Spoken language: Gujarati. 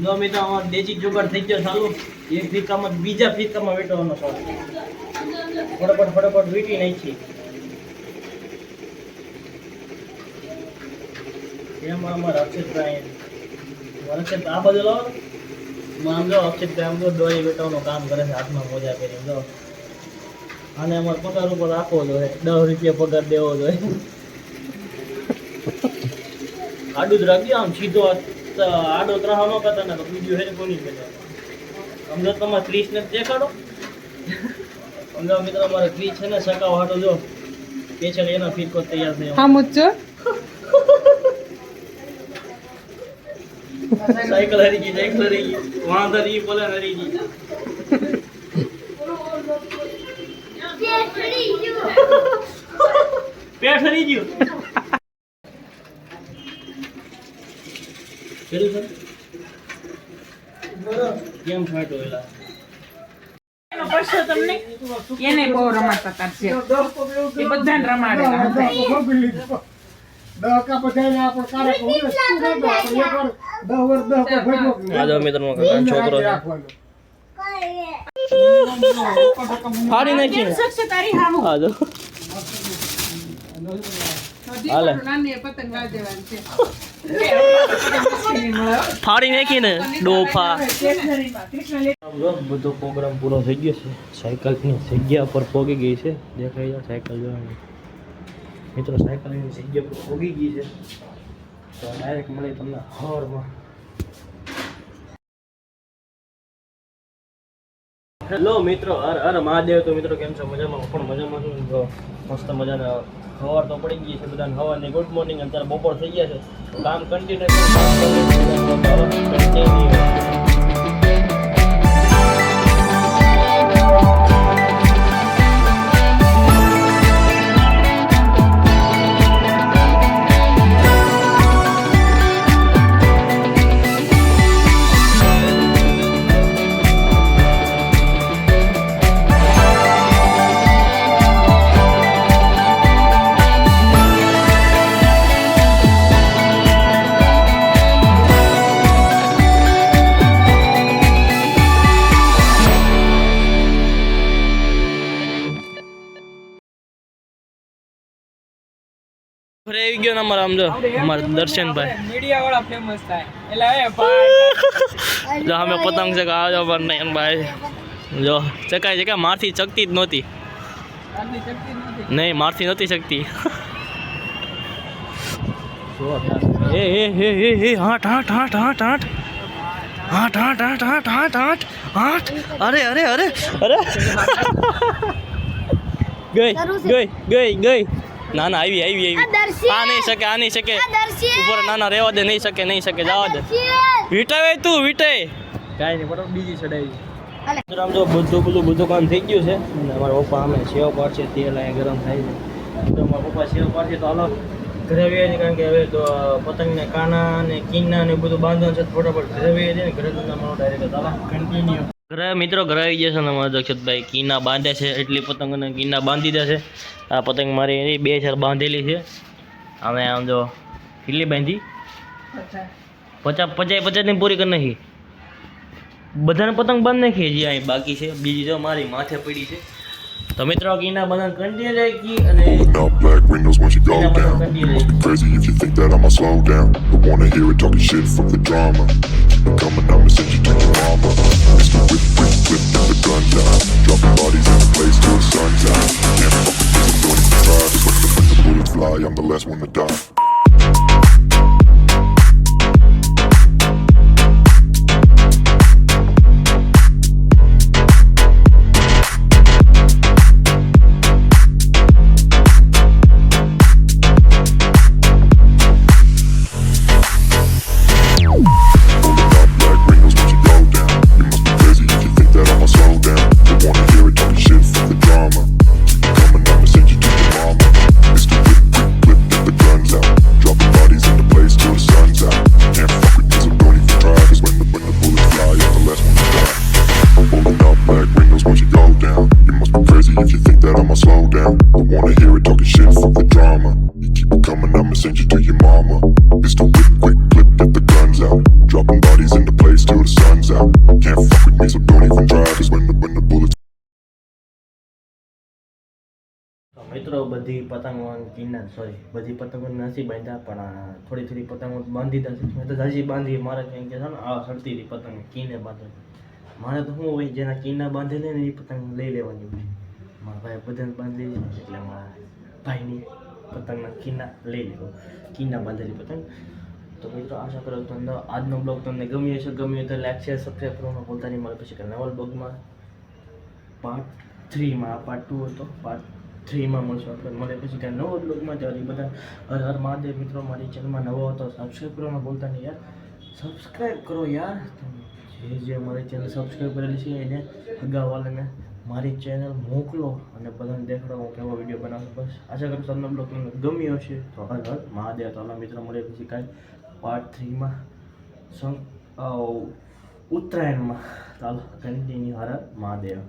નો મિત્રો અમાર દેશી જુગાડ થઈ ગયો ચાલુ. એક ફીકામાં બીજા ફીકામાં વેટવાનો શોખ. ફટાફટ વીટી નાખી. એમાં અમાર અક્ષિતભાઈ અક્ષિત આ બધું લો. આમ જો અક્ષિતભાઈ આમ જો દોરી વેટવાનું કામ કરે છે હાથમાં મોજા પહેરીને જો. અને અમાર પગાર ઉપર રાખવો જોઈએ 10 રૂપિયા પગાર દેવો જોઈએ. આડું જ રાખજો આમ સીધો આડો ત્રાહો ન કરતા ને તો બીજું હે કોની બેઠા. સમજો તમારે ક્રીસ ને દેખાડો. સમજો મિત્રો અમારે ક્રીસ છે ને સકાવ હાટો જો પેછળ એના ફીરકો તૈયાર થયો. હા મુચ્ચો સાયકલ હરી ગઈ વાંધા ની બોલે હરી ગઈ. પેટ હરી ગયું. કેવું છે કેમ ફાટો એલા પડશે તમને એને બહુ રમાડતા હતા છે એ બધાને રમાડેલા હતા. આજો મિત્રો છોકરો છે ફાડી નાખી તારી હામું આજો હાલે નાની પતંગ વાજવાની છે. ફાડી નાખી ને ડોફા. બધો પ્રોગ્રામ પૂરો થઈ ગયો છે. સાયકલની જગ્યા પર પહોંચી ગઈ છે. દેખાઈ જાય સાયકલ જોવાની મિત્રો. સાયકલની જગ્યા પર પહોંચી ગઈ છે તો ડાયરેક્ટ મળી તમને હવારમાં. હેલો મિત્રો, હર મહાદેવ. તો મિત્રો કેમ છો? મજામાં? હું પણ મજામાં છું. તો મસ્ત મજાના ખબર તો પડી ગઈ છે બધાને. હવાની ગુડ મોર્નિંગ. અત્યારે બપોર થઈ ગયા છે તો કામ કન્ટિન્યુ. ઘરે આવી ગયો ને અમારા આમ જો અમારા દર્શનભાઈ મીડિયા વાળા ફેમસ થાય એટલે એ ભાઈ જો અમે પતંગ ચકા આવજો પર નહીં ભાઈ જો ચકાય મારથી ચકતી જ નહોતી. આટલી શક્તિ નથી. નહીં મારથી નહોતી શકતી. એ હાટ હાટ હાટ હાટ હાટ હાટ હાટ હાટ હાટ હાટ હાટ હાટ. અરે અરે અરે અરે ગઈ ના ના આવી આ નહીં શકે ઉપર ના રહેવા દે. નહીં શકે જવા દે. વીટાવે તું વીટાય કાંઈ નહીં બરાબર બીજી ચડાવી. આમ જો બધું કામ થઈ ગયું છે. અને અમારા પપ્પા અમે સેવ પાડશે તેલ અહીંયા ગરમ થાય છે તો અમારા પપ્પા સેવ પાડશે તો હાલો ઘરે આવીએ છીએ. કારણ કે હવે તો પતંગને કાના ને કીના ને બધું બાંધવાનું છે. ફટાફટ ઘરે આવીએ છીએ ને ઘરે તમારો ડાયરેક્ટ હાલો કન્ટિન્યુ. ઘરે મિત્રો ઘરે આવી ગયા છે ને અમારા દક્ષિતભાઈ કીના બાંધે છે. એટલી પતંગ અને કીના બાંધી દે છે. આ પતંગ મારી 2 બાંધેલી છે. અમે આમ જો કેટલી બાંધી 50 ની પૂરી કરી નાખી. બધાને પતંગ બાંધી નાખી. હજી અહીં બાકી છે. બીજી જો મારી માથે પડી છે. તો મિત્રો કીના બંધન કન્ટિન્યુ રાખી અને black windows once you go down. Must be crazy if you think that I'ma slow down. Don't wanna hear it talking shit from the drama. Keep it coming, I'ma send you to your mama. Mr. Whip, flip the guns out. Dropping bodies in the place till the sun's out. Can't fuck with this, I'm doing it to try. Just when the bullets fly, I'm the last one to die. Mr. Whip, flip the guns out. બધી પતંગો કિન્ના બધી પતંગો નથી બાંધ્યા પણ થોડી થોડી પતંગો બાંધી દીધી મેં તો હજી બાંધી મારે કંઈક કે છે ને આ સડતી હતી પતંગ કીને બાંધે મારે તો શું હોય જેના કીના બાંધેલી ને એ પતંગ લઈ લેવાની હોય મારા ભાઈ બધાને બાંધી છે એટલે મારા ભાઈની પતંગના કીના લઈ લેવો કીના બાંધેલી પતંગ તો મિત્રો આશા કરું તમને આજનો બ્લોગ તમને ગમ્યો હશે ગમ્યો તો લાઈક શેર સબસ્ક્રાઈબ કરવાનું ભૂલતા નહીં મળે પછી નવા બ્લોગમાં પાર્ટ 3માં પાર્ટ 2 હતો પાર્ટ 3માં મળશું આપણે મળે પછી કાંઈ નવો બ્લોગમાં ત્યારે બધા હર હર મહાદેવ મિત્રો મારી ચેનલમાં નવો હતો સબસ્ક્રાઈબ કરવાનું ભૂલતા નહીં યાર સબસ્ક્રાઈબ કરો યાર જે મારી ચેનલ સબસ્ક્રાઈબ કરેલી છે એને અગાઉવાળાને મારી ચેનલ મોકલો અને બધાને દેખાડો હું કેવો વિડીયો બનાવું બસ આશા કરું તમને બ્લોગ તમને ગમ્યો હશે તો હર હર મહાદેવ તો મિત્રો મળે પછી કાંઈ પાર્ટ 3માં ઉત્તરાયણમાં ચાલો કન્ટિન્યુ હર હર મહાદેવ